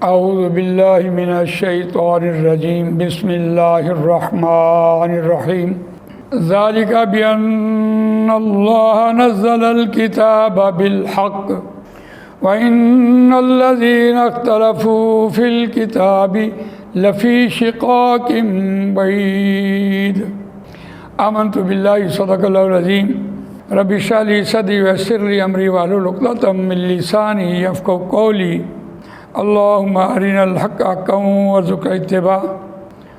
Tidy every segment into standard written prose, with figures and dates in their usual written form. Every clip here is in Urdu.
اعوذ باللہ من الشیطان الرجیم بسم اللہ الرحمن الرحیم ذالک بأن اللہ نزل الکتاب بالحق وإن الذین اختلفوا فی الکتاب لفی شقاق بعید آمنت باللہ صدق اللہ العظیم رب اشرح لی صدری ویسر لی امری واحلل عقدۃ من لسانی یفقہوا قولی اللہم ارنا الحق حقا وارزقنا اتباعہ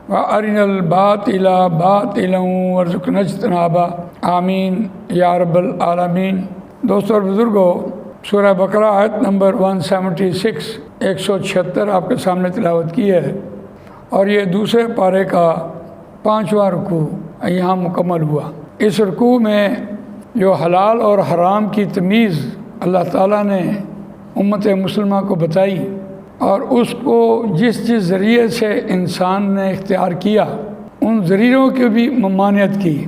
وارنا الباطل باطلا وارزقنا اجتنابہ آمین یا رب العالمین۔ دوستو اور بزرگوں، سورہ بقرہ آیت نمبر 176 176 آپ کے سامنے تلاوت کی ہے، اور یہ دوسرے پارے کا 5واں رکوع یہاں مکمل ہوا۔ اس رکوع میں جو حلال اور حرام کی تمیز اللہ تعالیٰ نے امت مسلمہ کو بتائی اور اس کو جس ذریعے سے انسان نے اختیار کیا ان ذریعوں کی بھی ممانعت کی،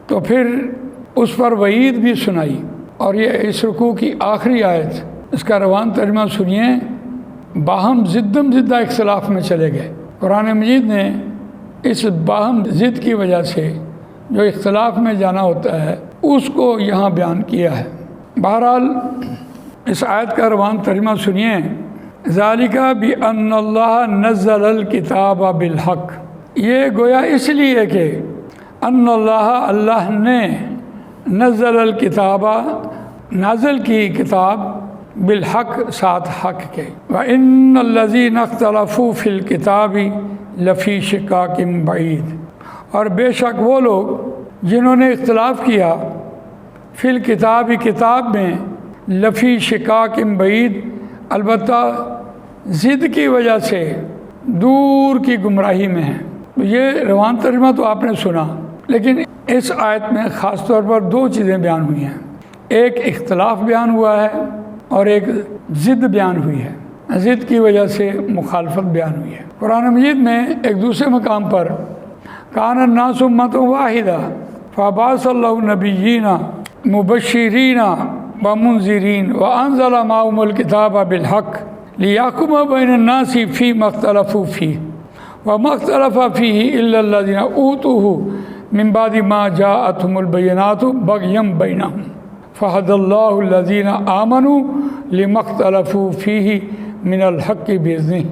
تو پھر اس پر وعید بھی سنائی۔ اور یہ اس رکوع کی آخری آیت، اس کا روان ترجمہ سنیے، باہم ضدم زدہ اختلاف میں چلے گئے۔ قرآن مجید نے اس باہم ضد کی وجہ سے جو اختلاف میں جانا ہوتا ہے اس کو یہاں بیان کیا ہے۔ بہرحال اس آیت کا روان ترجمہ سنیے، ذالک بأن اللہ نزل الکتاب بالحق، یہ گویا اس لیے کہ ان اللہ نے نزل الکتاب، نازل کی کتاب، بالحق ساتھ حق کے، وَإِنَّ الَّذِينَ اخْتَلَفُوا فِي الْكِتَابِ لَفِي شِقَاقٍ بَعِيدٍ، اور بے شک وہ لوگ جنہوں نے اختلاف کیا فی الکتاب، کتاب میں، لفی شقاق بعید، البتہ ضد کی وجہ سے دور کی گمراہی میں ہیں۔ یہ روان ترجمہ تو آپ نے سنا، لیکن اس آیت میں خاص طور پر دو چیزیں بیان ہوئی ہیں، ایک اختلاف بیان ہوا ہے اور ایک ضد بیان ہوئی ہے، ضد کی وجہ سے مخالفت بیان ہوئی ہے۔ قرآن مجید میں ایک دوسرے مقام پر کان الناس امۃ واحدہ فبعث اللہ النبیین مبشرین ومنذرین وانزل معهم الکتاب بالحق لیحکم بین الناس فیما اختلفوا فیہ وما اختلف فیہ الا الذین اوتوہ من بعد ما جاءتهم البینات بغیا بینہم فہدی اللہ الذین آمنوا لما اختلفوا فیہ من الحق بإذنہ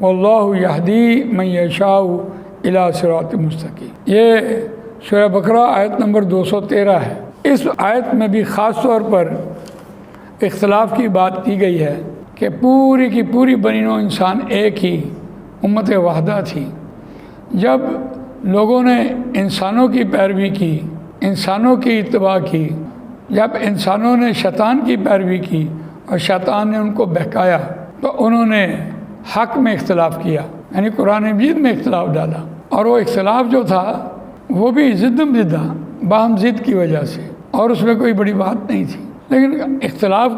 واللہ یہدی من یشاء الی صراط مستقیم۔ یہ سورہ بقرہ آیت نمبر 213 ہے۔ اس آیت میں بھی خاص طور پر اختلاف کی بات کی گئی ہے کہ پوری کی پوری بنی نوع انسان ایک ہی امت واحدہ تھی۔ جب لوگوں نے انسانوں کی پیروی کی، انسانوں کی اتباع کی، جب انسانوں نے شیطان کی پیروی کی اور شیطان نے ان کو بہکایا، تو انہوں نے حق میں اختلاف کیا، یعنی قرآن مجید میں اختلاف ڈالا، اور وہ اختلاف جو تھا وہ بھی ضدم زدہ باہم ضد کی وجہ سے، اور اس میں کوئی بڑی بات نہیں تھی۔ لیکن اختلاف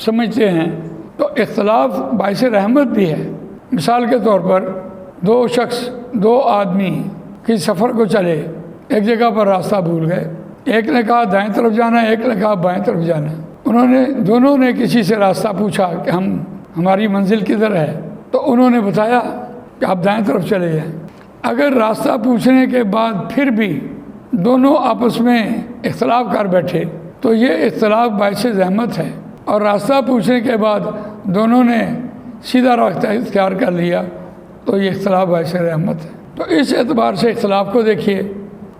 سمجھتے ہیں تو اختلاف باعث رحمت بھی ہے۔ مثال کے طور پر دو آدمی کسی سفر کو چلے، ایک جگہ پر راستہ بھول گئے، ایک نے کہا دائیں طرف جانا ہے، ایک نے کہا بائیں طرف جانا ہے۔ دونوں نے کسی سے راستہ پوچھا کہ ہماری منزل کدھر ہے، تو انہوں نے بتایا کہ آپ دائیں طرف چلے جائیں۔ اگر راستہ پوچھنے کے بعد پھر بھی دونوں آپس میں اختلاف کر بیٹھے تو یہ اختلاف باعث زحمت ہے، اور راستہ پوچھنے کے بعد دونوں نے سیدھا راستہ اختیار کر لیا تو یہ اختلاف باعث رحمت ہے۔ تو اس اعتبار سے اختلاف کو دیکھیے،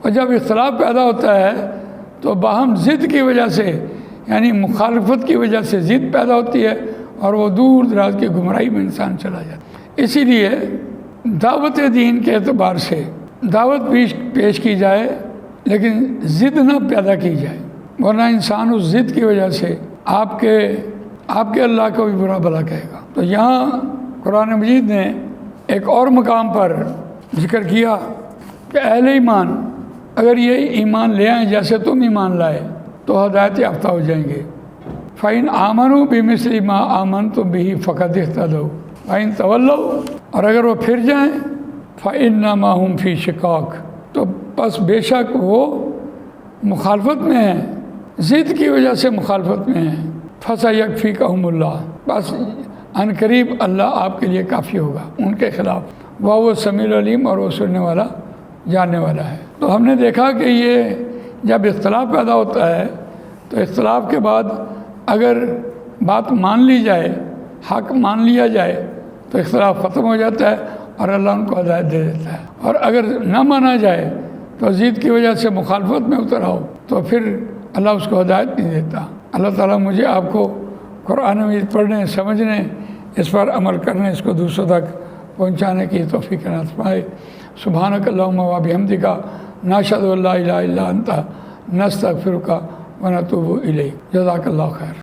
اور جب اختلاف پیدا ہوتا ہے تو باہم ضد کی وجہ سے، یعنی مخالفت کی وجہ سے ضد پیدا ہوتی ہے، اور وہ دور دراز کی گمراہی میں انسان چلا جاتا ہے۔ اسی لیے دعوت دین کے اعتبار سے دعوت پیش کی جائے، لیکن ضد نہ پیدا کی جائے، ورنہ انسان اس ضد کی وجہ سے آپ کے اللہ کو بھی برا بھلا کہے گا۔ تو یہاں قرآن مجید نے ایک اور مقام پر ذکر کیا کہ اہل ایمان اگر یہ ایمان لے آئیں جیسے تم ایمان لائے تو ہدایت یافتہ ہو جائیں گے۔ فَإِنْ آمَنُوا بِمِثْلِ مَا آمَنْتُمْ بِهِ فَقَدِ اهْتَدَوْا وَإِنْ تَوَلَّوْا، اور اگر وہ پھر جائیں فَإِنَّمَا هُمْ فِي شِقَاقٍ، تو بس بے شک وہ مخالفت میں ہیں، ضد کی وجہ سے مخالفت میں ہیں۔ فَسَيَكْفِيكَهُمُ اللَّهُ، بس ان قریب اللہ آپ کے لیے کافی ہوگا ان کے خلاف، وہ سمیع العلیم، اور وہ سننے والا جاننے والا ہے۔ تو ہم نے دیکھا کہ یہ جب اختلاف پیدا ہوتا ہے تو اختلاف کے بعد اگر بات مان لی جائے، حق مان لیا جائے تو اختلاف ختم ہو جاتا ہے اور اللہ ان کو ہدایت دے دیتا ہے، اور اگر نہ مانا جائے تو ضد کی وجہ سے مخالفت میں اتر آؤ تو پھر اللہ اس کو ہدایت نہیں دیتا۔ اللہ تعالیٰ مجھے آپ کو قرآن مجید پڑھنے، سمجھنے، اس پر عمل کرنے، اس کو دوسروں تک پہنچانے کی توفیق عنایت فرمائے۔ سبحانک اللہم و بحمدک، نشہد ان لا الہ الا انت، نستغفرک و نتوب الیک۔ جزاک اللہ خیر۔